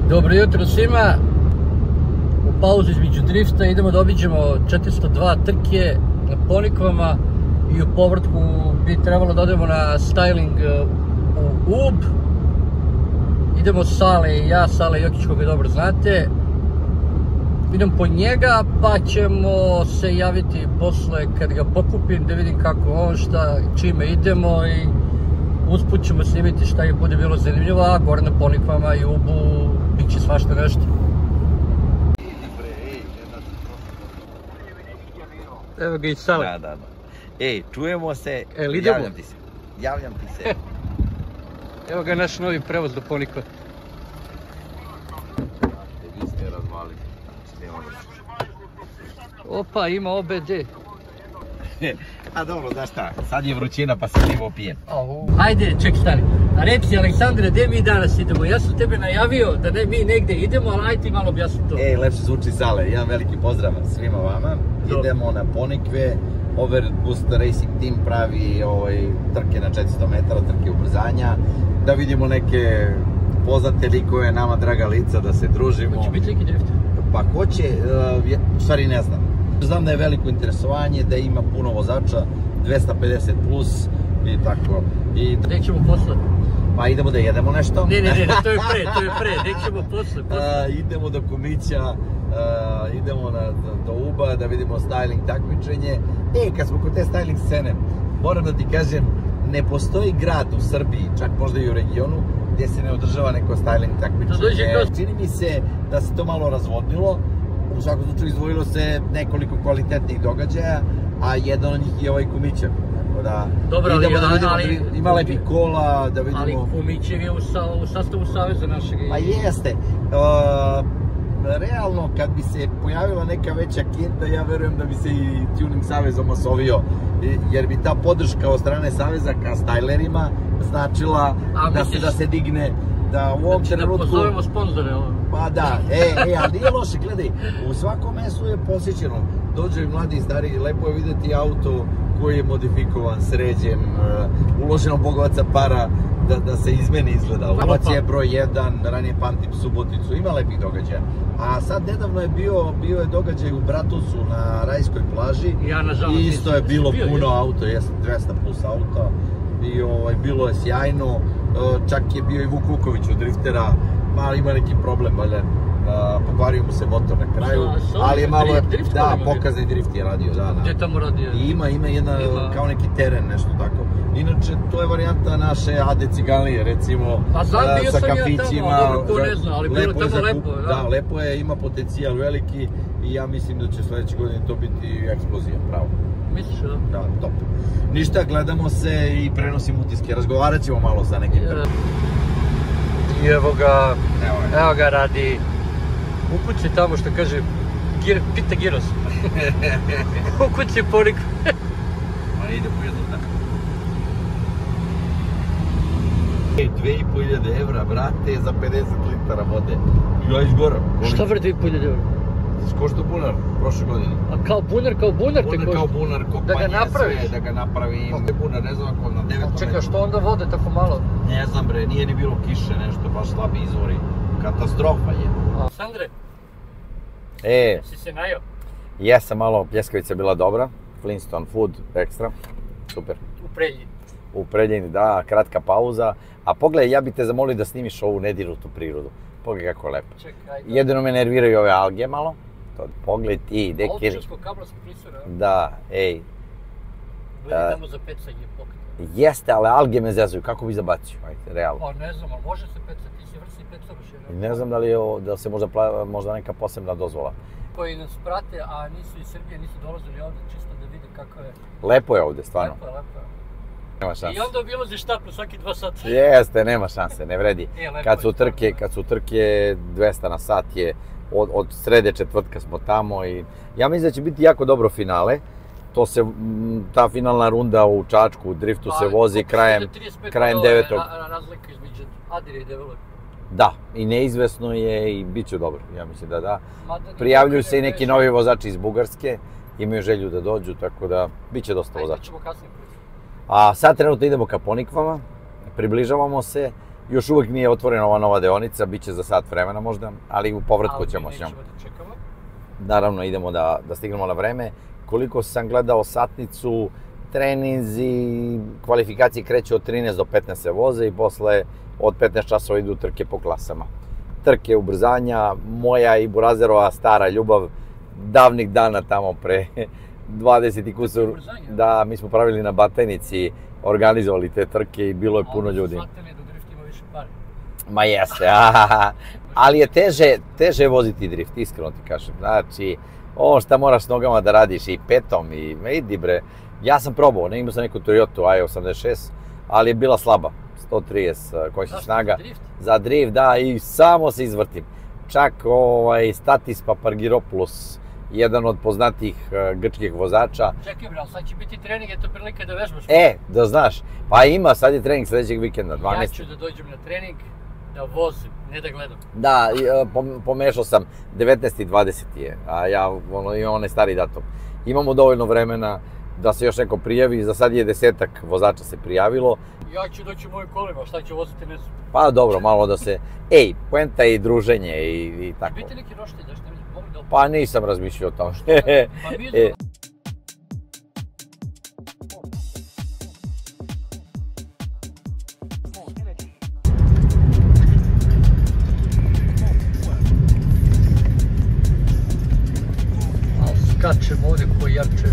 Dobro jutro svima. U pauzu između drifta idemo da obiđemo 402 trke na Ponikvama i u povratku bi trebalo da odemo na styling u Ub. Idemo Sale i ja, Sale Jokić koga dobro znate. Idem po njega pa ćemo se javiti posle kad ga pokupim da vidim kako on, šta, čime idemo i usput ćemo snimiti šta je bude bilo zanimljivo, a gore na Ponikvama i Ubu bit će svašta nešto. Evo ga i Sale. Da. Ej, čujemo se, javljam ti se. Evo ga naš novi prevoz do Ponikva. Vi ste razvali. Opa, ima OBD. A dobro, znaš šta, sad je vrućina pa se nivo pijem. Hajde, ček stani. A reci, Aleksandre, gde mi danas idemo? Ja sam tebe najavio da mi negde idemo, ali ajde ti malo objasni to. Ej, lepše zvuči Sale, jedan veliki pozdrav svima vama. Idemo na Ponikve, Overboost Racing Team pravi trke na 400 metara, trke ubrzanja. Da vidimo neke poznate likove, nama draga lica, da se družimo. Hoće biti liki drift? Pa hoće, u stvari ne znam. Znam da je veliko interesovanje, da ima puno vozača, 250 plus i tako. Gde ćemo posle? Pa idemo da jedemo nešto. Ne, to je pre, gde ćemo posle? Idemo do Kumića, idemo do Uba da vidimo styling takmičenje. Kad smo kod te styling scene, moram da ti kažem, ne postoji grad u Srbiji, čak možda i u regionu, gdje se ne održava neko styling takmičenje. Čini mi se da se to malo razvodnilo. U svakom slučaju izdvojilo se nekoliko kvalitetnih događaja, a jedan od njih je ovaj Kumićev. Dobro, ali ima lepih kola, da vidimo... Ali Kumićev je u sastavu Saveza našeg. Pa jeste. Realno, kad bi se pojavila neka veća kinta, ja verujem da bi se i Tuning Savezom osovio, jer bi ta podrška od strane Saveza ka stajlerima značila da se digne, da u ovom trenutku... Da pozovemo sponzore ovo. Pa da, ali nije loše, gledaj, u svakom mesu je posjećeno, dođu mladi i stari, lepo je videti auto koji je modifikovan, sređen, uloženo bogovaca para da se izmeni izgleda. Lovac je broj 1, ranije pamtim Suboticu, ima lepih događaja. A sad nedavno je bio je događaj u Bratusu na Rajskoj plaži i isto je bilo puno auto, 200 plus auta i bilo je sjajno, čak je bio i Vuk Vuković od driftera, malo ima neki problem, valjda, pokvario mu se motor na kraju, ali je malo, da, pokazni drift je radio, da. Gdje tamo radio? Ima jedna, kao neki teren, nešto tako. Inače, to je varijanta naše Ade Ciganlije, recimo, sa kafićima. Ko ne zna, ali bilo tamo lepo. Da, lepo je, ima potencijal veliki i ja mislim da će sledeće godine to biti eksplozija, pravo. Misliš, da? Da, top. Ništa, gledamo se i prenosim utiske, razgovarat ćemo malo sa nekim. I evo ga radi u kući tamo što kaže pita Giros. U kući Ponikva. Ma ide po jednu tako. 2500 evra, brate, za 50 litara vode. Ja izgoram. Šta vre 2500 evra? Košto bunar prošle godine. A kao bunar te košta? Kao bunar, kompanija sve, da ga napravim. Bunar, ne znam ako na 9 metara. Čekaj, što onda vode tako malo? Ne znam bre, nije ni bilo kiše, nešto, baš slabi izvori. Katastrofa je. Aleksandre, si se najao? Jesam malo, pljeskavica je bila dobra. Flintstone Food, ekstra, super. U Preljini? U Preljini, da, kratka pauza. A pogledaj, ja bih te zamolio da snimiš ovu nedirutu prirodu. Pogledaj kako je lepo. Jedino me nerviraju ove alge malo. Pogledaj ti, deki... Ovčarsko-kablarski prisor, a? Da, ej. Gledamo za pecanje pokreta. Jeste, ali alge me zezuju, kako bi zabacio, ajde, realno. Pa ne znam, ali može se pecati, ti si vrsti pecaroš. Ne znam da se možda neka posebna dozvola. Koji nas prate, a nisu iz Srbije, nisu dolazili ovde, čisto da vide kako je... Lepo je ovde, stvarno. Lepo je. Nema šanse. I onda obilaziš štapu svaki 2 sata. Jeste, nema šanse, ne vredi. Kad su trke 200 na sat je, od srede četvrtka smo tamo i ja mislim da će biti jako dobro finale. Ta finalna runda u Čačku, u driftu se vozi krajem 9. Razlika između Adire i Develop. Da, i neizvesno je i bit će dobro, ja mislim da. Prijavljuju se i neki novi vozači iz Bugarske, imaju želju da dođu, tako da bit će dosta vozača. Ajde, ćemo kasnije. A sad trenutno idemo ka Ponikvama, približavamo se, Još uvijek nije otvorena ova nova deonica, bit će za sat vremena možda, ali u povratku ćemo s njom. Naravno, idemo da stignemo na vreme. Koliko sam gledao satnicu, treninzi, kvalifikacije kreću od 13 do 15 se voze i posle od 15 časova idu trke po klasama. Trke, ubrzanja, moja i Burazerova stara ljubav davnih dana tamo pre 20 i kusur. Da, mi smo pravili na Batajnici, organizovali te trke i bilo je puno ljudi. Ma jeste, ali je teže voziti drift, iskreno ti kažem. Znači, ovo šta moraš s nogama da radiš i petom i vidi bre. Ja sam probao, imao sam neku Toyota i86, ali je bila slaba, 130 konjskih snaga. Za drift, da, i samo se izvrtim. Čak Statis Papargiropoulos, jedan od poznatijih grčkih vozača. Čekaj bre, ali sad će biti trening, eto prilika da vežbaš. Da znaš, pa ima, sad je trening sljedećeg vikenda, 12. Ja ću da dođem na trening, da vozim, ne da gledam. Da, pomešao sam, 19. i 20. je, a ja imam onaj stari datum. Imamo dovoljno vremena da se još neko prijavi, za sad je 10-ak vozača se prijavilo. Ja ću doći u mojim kolima, šta ću voziti ne znam. Pa dobro, malo da se, poenta je i druženje i tako. Biti neki roštilj, da što ne znam, pa nisam razmišljao o tom. Pa mi skačemo ovdje koji jače.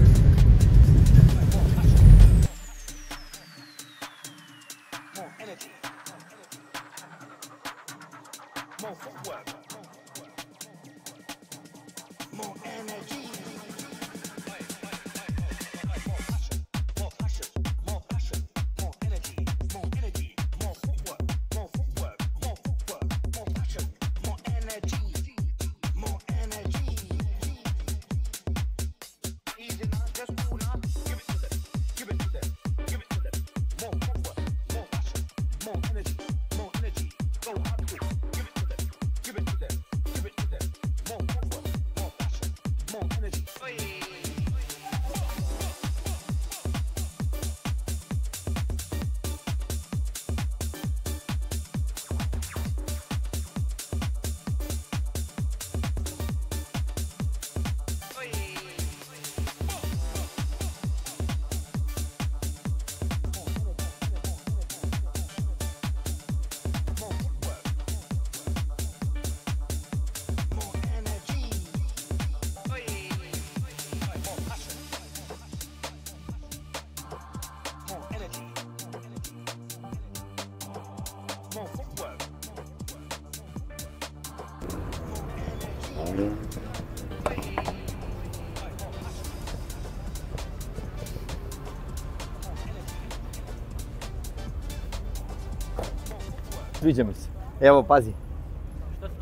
Sviđa mi se. Evo, pazi.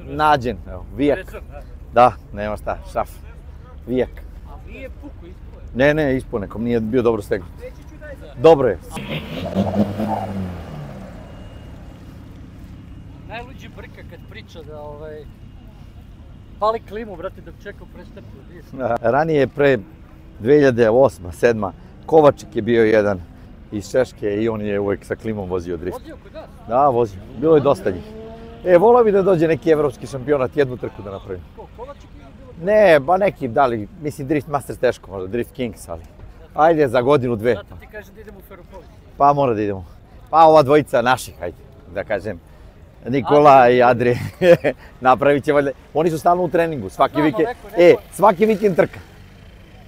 Nađen, evo, vijak. Da, nema šta, šraf. Vijak. A nije puko ispune? Ne, ispune, nekom nije bio dobro stegnut. Dobro je. Najluđi brka kad priča da pali klimu, brate, dok čeka u prestepu. Ranije, pre 2008. 2007. Kovačik je bio jedan iz Češke i on je uvijek sa klimom vozio drift. Vozio kod nas? Da, vozio. Bilo je dosta njih. Volao bi da dođe neki evropski šampionat, jednu trku da napravim. Ko, Kovačik ili bilo? Ne, ba neki, mislim Drift Masters teško, možda Drift Kings, ali ajde za godinu, dve. Zato ti kažem da idemo u Ferropolis. Pa mora da idemo. Pa ova dvojica naših, ajde, da kažem. Nikola i Adrije, napravit će valjda. Oni su stalno u treningu, svaki vikend. Svaki vikend trka.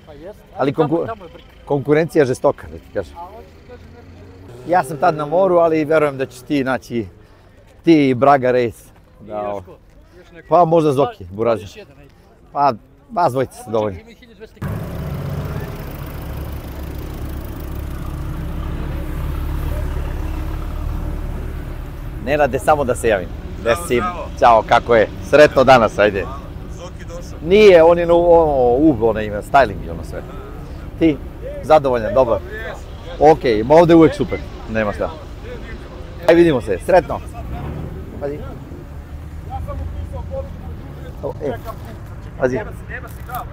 Pa jest, ali tamo je brka. Konkurencija je žestoka, da ti kažem. Ja sam tad na moru, ali verujem da ćeš ti naći, ti i Braga Race. I još ko? Još neko? Pa možda Zoki, Burazer. Pa, vas dvojica su dovoljni. Ima 1200 Nenade, samo da se javim. Ćao, kako je? Sretno danas, ajde. Zoki došao. Nije, on je na styling i ono sve. Ti, zadovoljan, dobar. Okej, ovdje je uvijek super, nema šta. Aj, vidimo se, sretno. Pazi. Ja sam upisao počinu, Pazi. Nema si pravo.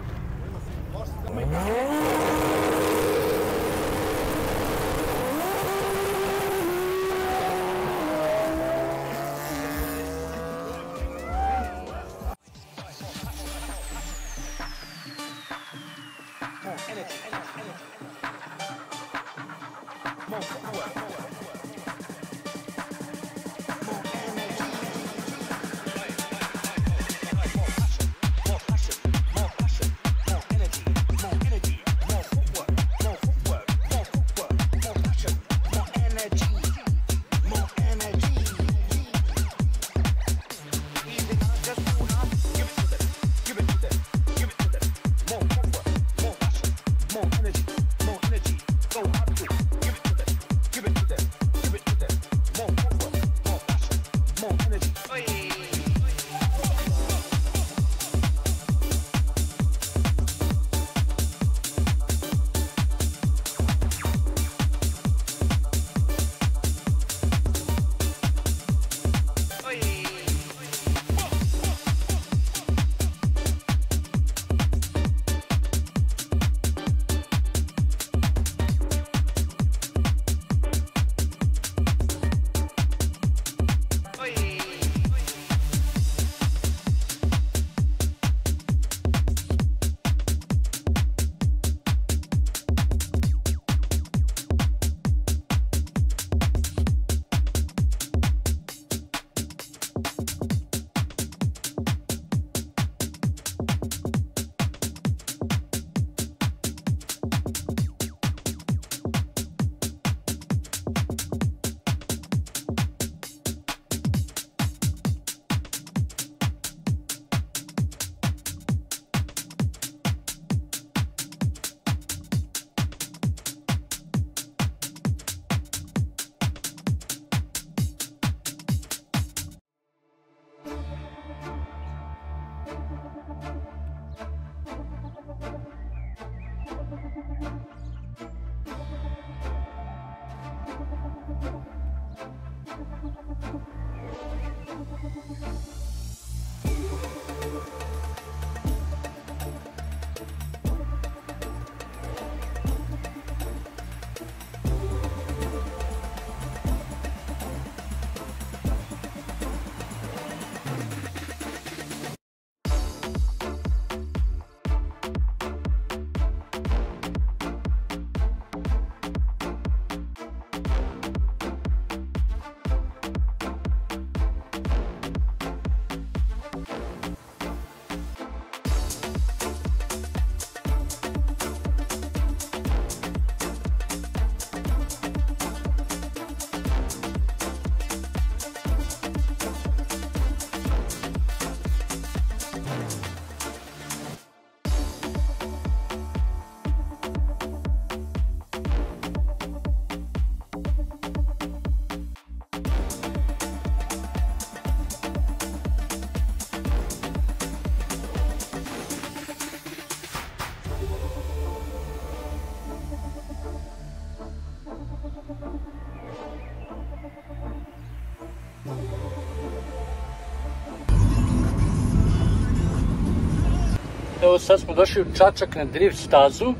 Evo sad smo došli u Čačak na drift stazu,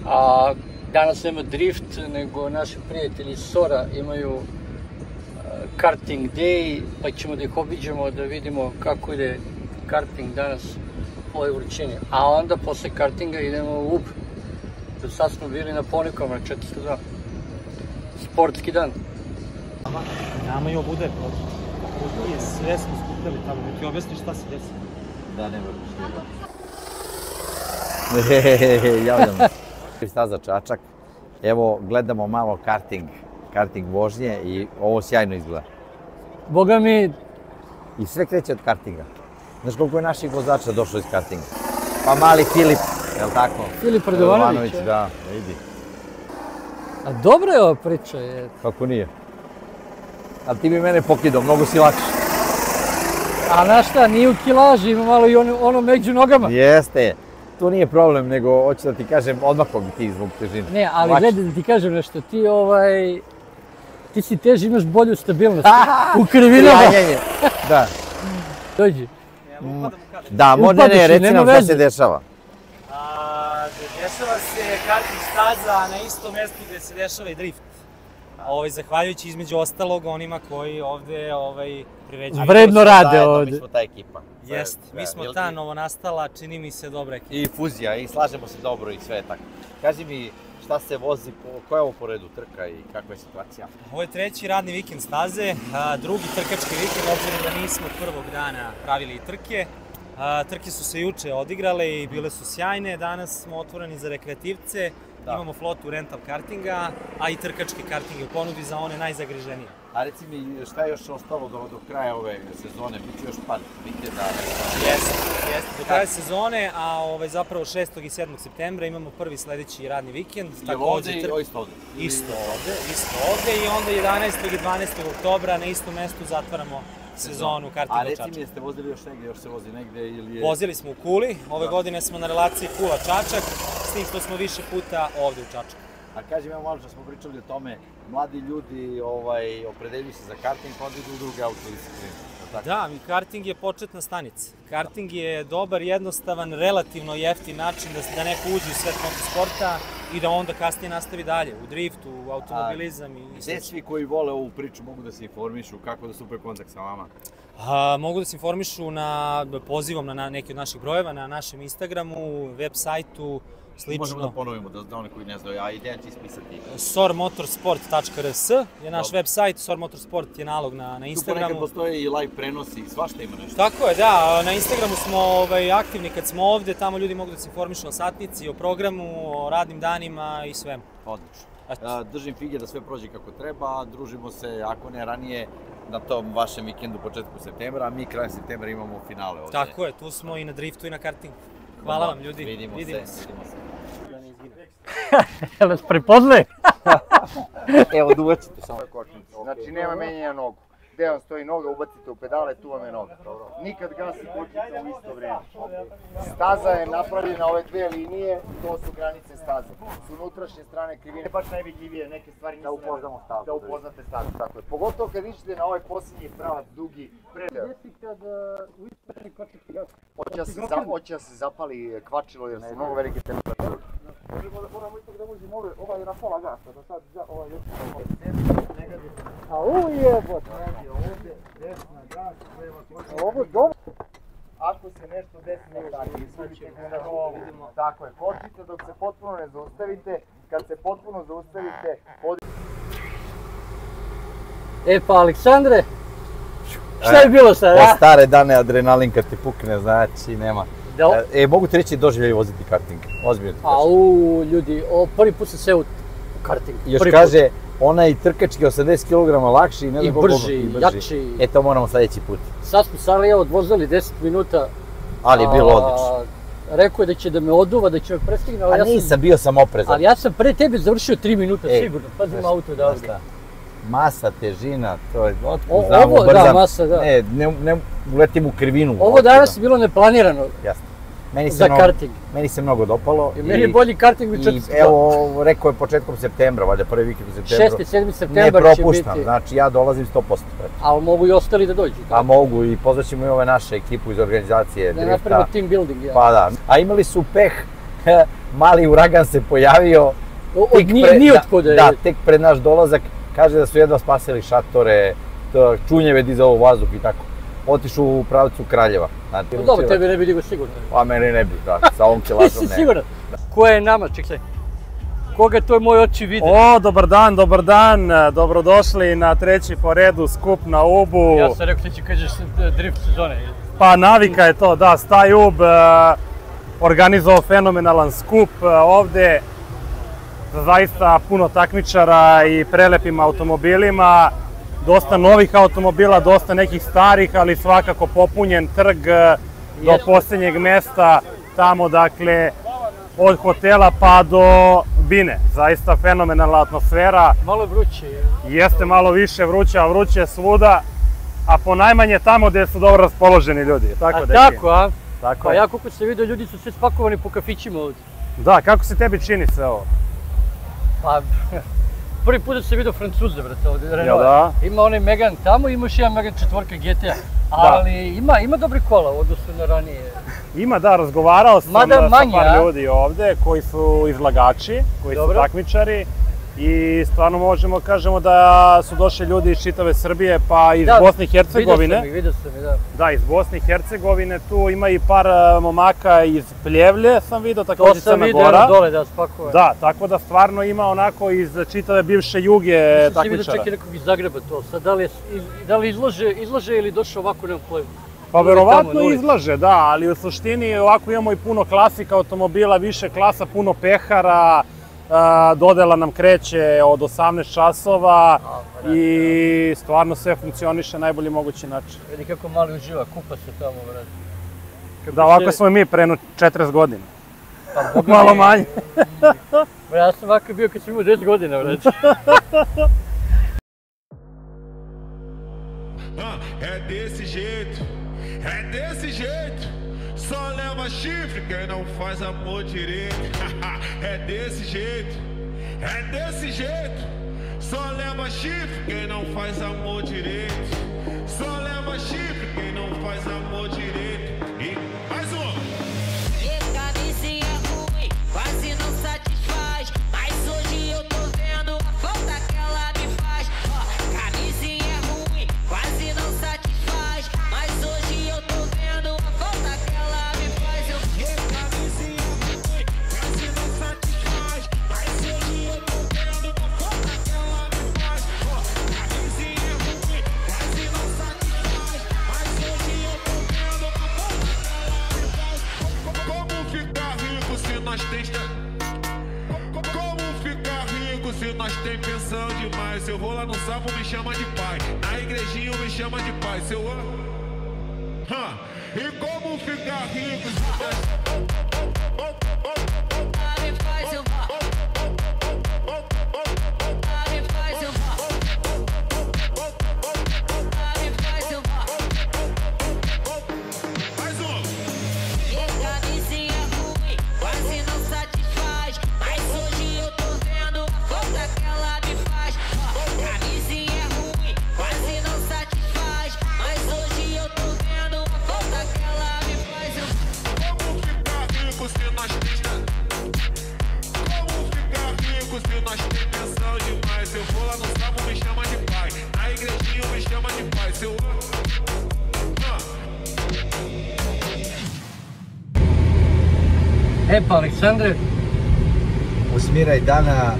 a danas nema drift, nego naši prijatelji iz Sora imaju karting day, pa ćemo da ih obiđemo da vidimo kako ide karting danas u ovoj vrućini. A onda posle kartinga idemo u Ub. Do sad smo bili na Ponikama, 402. Sportski dan. Nama i obude, nije sve smo skupljali tamo, da ti objasniš šta se desi. Da, ne mogu Javljamo. Staza Čačak. Evo, gledamo malo karting vožnje i ovo sjajno izgleda. Boga mi... I sve kreće od kartinga. Znaš koliko je naših vozača došlo iz kartinga? Pa mali Filip, je li tako? Filip Radovanović, da, vidi. A dobra je ova priča, je. Kako nije? Ali ti bi mene pokidao, mnogo si lakši. A znaš šta, nije u kilaži, ima malo i ono među nogama. Jeste, to nije problem, nego hoću da ti kažem, odmakao bi ti zbog težine. Ne, ali gledaj da ti kažem nešto, ti si teži, imaš bolju stabilnost u krivinama. Da. Dođi. Da, možda ne, reci nam šta se dešava. Dešava se karting staza na istom mjestu gdje se dešava i drift. zahvaljujući između ostalog onima koji ovde priređuju. Vredno rade ovde. Mi smo ta ekipa. Jest, mi smo ta novonastala, čini mi se, dobra ekipa. I fuzija, i slažemo se dobro i sve je tako. Kaži mi, šta se vozi, koja je ovo po redu trka i kakva je situacija? Ovo je treći radni vikend staze, drugi trkački vikend, obzirom da nismo prvog dana pravili trke. Trke su se juče odigrale i bile su sjajne, danas smo otvoreni za rekreativce, imamo flotu rental kartinga, a i trkački karting je u ponudi za one najzagriženije. A reci mi, šta je još ostalo do kraja ove sezone? Biće još par vikenda? Jeste, do kraja sezone, a zapravo 6. i 7. septembra imamo prvi sledeći radni vikend. Je li ovde i isto ovde? Isto ovde i onda 11. i 12. oktobra na istom mestu zatvaramo sezonu kartinga u Čačku. A reci mi, jeste vozili još negde, još se vozi negde ili je... Vozili smo u Kuli, ove godine smo na relaciji Kula-Čačak, s tim što smo više puta ovde u Čačku. A kažem, evo malo što smo pričali o tome, mladi ljudi opredeljuju se za karting, pa onda idu u druge autodiscipline. Da, karting je početna stanica. Karting je dobar, jednostavan, relativno jeftin način da neko uđe u svet motosporta i da onda kasnije nastavi dalje, u driftu, u automobilizam i sve. Gde svi koji vole ovu priču mogu da se informišu, kako da stupe kontakt sa vama? Mogu da se informišu pozivom na neki od naših brojeva, na našem Instagramu, web sajtu, slično. Možemo da ponovimo, da one koji ne znaju, a ideja će ispisati. sormotorsport.rs je naš web sajt, Sormotorsport je nalog na Instagramu. Tu ponekad postoje i live prenosi i svašta ima nešto. Tako je, da, na Instagramu smo aktivni kad smo ovde, tamo ljudi mogu da se informišu o satnici, o programu, o radnim danima i svemu. Odlično. Držim fige da sve prođe kako treba, družimo se, ako ne ranije, na tom vašem vikendu početku septembra, a mi krajem septembra imamo finale ovde. Tako je, tu smo i na driftu i na kartingu. Hvala vam ljudi, vidimo se. Jel nas prepoznaje? Evo, duvaćete samo. Znači nema menjanja nogu. Gde vam stoji noga, ubacite u pedale, tu vam je noga. Nikad gas i kočnica u isto vreme. Staza je napravljena, ove dve linije, to su granice staze. S unutrašnje strane krivine, baš najvidljivije, neke stvari da upoznate stazu. Tako je. Pogotovo kad išete na ovaj posljednji pravac, dugi, predeo. Hoće da se zapali kvačilo jer su mnogo velike temperature. Moramo ipak da uđemo ovaj je na pola gasa, da sad ovaj još a ujebot, ovdje, desna, gas, ovo dobro. Ako se nešto desi na stvari, izvodite gumerovu, tako je, kočite dok se potpuno ne zaustavite, kad se potpuno zaustavite, Pa Aleksandre, šta je bilo sad, Po stare dane adrenalin kad ti pukne, znači nema. Mogu ti reći doživljaju voziti karting, ozbiljno ti kažem. Ljudi, prvi put sam seo u karting. Još kaže, onaj trkački 80 kg lakši i brži, jači. To moramo sledeći put. Sad smo Sarli odvozali 10 minuta. Ali je bilo odlično. Rekao je da će da me oduva, da će me prestigne. A nisam, bio sam oprezan. Ali ja sam pre tebe završio 3 minuta, sigurno. Pazim auto da ovdje. Masa, težina, to je ovo, da, masa, da. Ne uletim u krivinu. Ovo danas je bilo neplanirano. Jasno. Za karting. Meni se mnogo dopalo. Meni je bolji karting u 402. Evo, rekao je početkom septembra, valjda prvi vikend u septembru. 6. 7. septembar će biti. Ne propuštam, znači ja dolazim 100%. Ali mogu i ostali da dođu. A mogu i pozvaćemo i ove naše ekipu iz organizacije Drifta. Da napravimo team building, ja. Pa da. A imali su peh, mali uragan se pojavio. Nije otkuda. Da, tek pred naš dolazak. Kaže da su jedva spasili šatore, čunjeve dizao u vazduh i tako. Otišu u pravcu Kraljeva. Dobro, tebi ne bi digo sigurno. Pa meni ne bi, da, sa ovom kelašom ne. Jesi siguran? Ko je nama, čekaj. Koga to je moj oči vide? Dobar dan, dobrodošli na treći po redu skup na Ubu. Ja sam rekao ti će kažeš drift sezone. Pa navika je to, da, Staj Ub organizovao fenomenalan skup ovde. Zaista puno takmičara i prelepim automobilima, dosta novih automobila, dosta nekih starih, ali svakako popunjen trg do posljednjeg mesta, tamo dakle od hotela pa do bine. Zaista fenomenalna atmosfera. Malo vruće. Jeste malo više vruće, a vruće je svuda, a ponajmanje tamo gde su dobro raspoloženi ljudi. Tako, a? Pa ja koliko se vidio, ljudi su sve spakovani po kafićima ovdje. Da, kako se tebi čini sve ovo? Pa, prvi put da sam vidio Francuze, brate, ovdje, Jel da? Ima onaj Megane tamo, ima još jedan Megane 4 GT-a, ali ima dobri kola u odnosu na ranije. Ima, da, razgovarao sam sa par ljudi ovde koji su izlagači, koji su takmičari I stvarno možemo kažemo da su došli ljudi iz čitave Srbije, pa iz Bosne i Hercegovine. Vidio sam ih, da. Da, iz Bosne i Hercegovine, tu ima i par momaka iz Pljevlje, sam vidio, takođe Crna Gora. To sam vidio dole, da, spakovano. Da, tako da stvarno ima onako iz čitave bivše Juge takmičara. Mislim si vidio čak i nekog iz Zagreba to, sad da li izlaže ili došao ovako, nemam pojma. Pa verovatno izlaže, da, ali u suštini ovako imamo i puno klasika automobila, više klasa, puno pehara, dodela nam kreće od 18 časova i stvarno sve funkcioniše na najbolji mogući način. Vidi kako mali uživa, kupa se tamo, vrati. Da, ovako smo i mi pre 40 godina. Malo manje. Ja sam ovako bio kad sam imao 10 godina, vrati. É desse jeito, é desse jeito. Só leva chifre quem não faz amor direito. É desse jeito, é desse jeito. Só leva chifre quem não faz amor direito. Só leva chifre quem não faz amor direito. E mais um. E camisinha ruim, quase não satisfaz. Mas hoje eu tô vendo a falta que ela me faz. Camisinha ruim, quase não satisfaz. Mas hoje eu tô vendo a falta que ela me faz. Camisinha ruim, quase não satisfaz. Mas hoje eu tô vendo a falta que ela me faz. Camisinha ruim, quase não satisfaz. Mas hoje eu tô vendo a falta que ela me faz. Como ficar rico se nós tem... Como ficar rico se nós tem pensão demais? Eu vou lá no salmo, me chama de pai. Na igrejinha me chama de pai. Seu E como ficar rico se nós... Mais um. Camisinha ruim, quase não satisfaz. Mas hoje eu tô vendo a falta que ela me faz. Camisinha ruim, quase não satisfaz. Mas hoje eu tô vendo a falta que ela me faz. Como ficar rico se nós tem... Como ficar rico se nós tem pensão demais? Eu vou lá no salmo, me chama de pai. Na igrejinha me chama de pai. Seu Pa, Aleksandre, Usmiraj dana,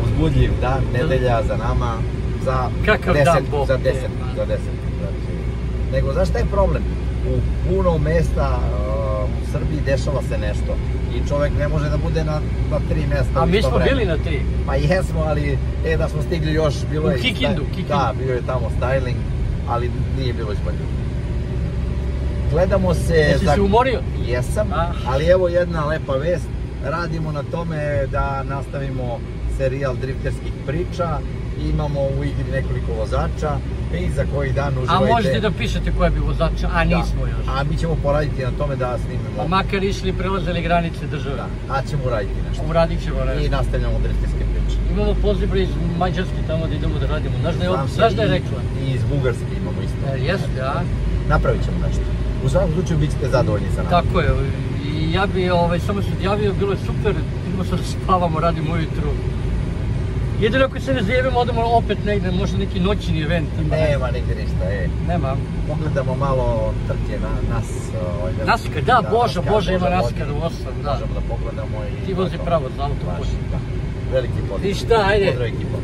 uzbudljiv dan, nedelja za nama, za 10. Nego, znaš šta je problem? U puno mesta u Srbiji dešava se nešto i čovek ne može da bude na 3 mesta. A mi smo bili na 3. Pa jesmo, ali da smo stigli još, bilo je... U Kikindu. Da, bio je tamo styling, ali nije bilo izbaljivo. Gledamo se... Jesi se umorio? Jesam, ali evo jedna lepa vest. Radimo na tome da nastavimo serijal drifterskih priča. Imamo u igri nekoliko vozača i za koji dan uživajte... A možete da pišete koja bi vozača, a nismo još. A mi ćemo poraditi na tome da snimimo... Pa makar išli prelazili granice države. Da, a ćemo uraditi nešto. Uradit ćemo nešto. I nastavljamo drifterske priče. Imamo poziv iz Mađarske tamo da idemo da radimo. Znaš da je rekla? I iz Bugarske imamo isto. Jeste, a? Napravit ćemo nešto. U svakom slučaju bit ćete zadovoljni sa nama. Tako je. I ja bi samo se odjavio, bilo je super. Idemo sad da spavamo, radimo ujutru. Jedino ako se ne zajebimo, odemo opet negde, možda neki noćni event. Nema nigde ništa, Nema. Pogledamo malo trke na nas. Naskar, da, Boža ima Naskar u 8, da. Možemo da pogledamo i... Ti vozi pravo za autoput. Veliki pozdrav. I šta, ajde. Pozdrav ekipa.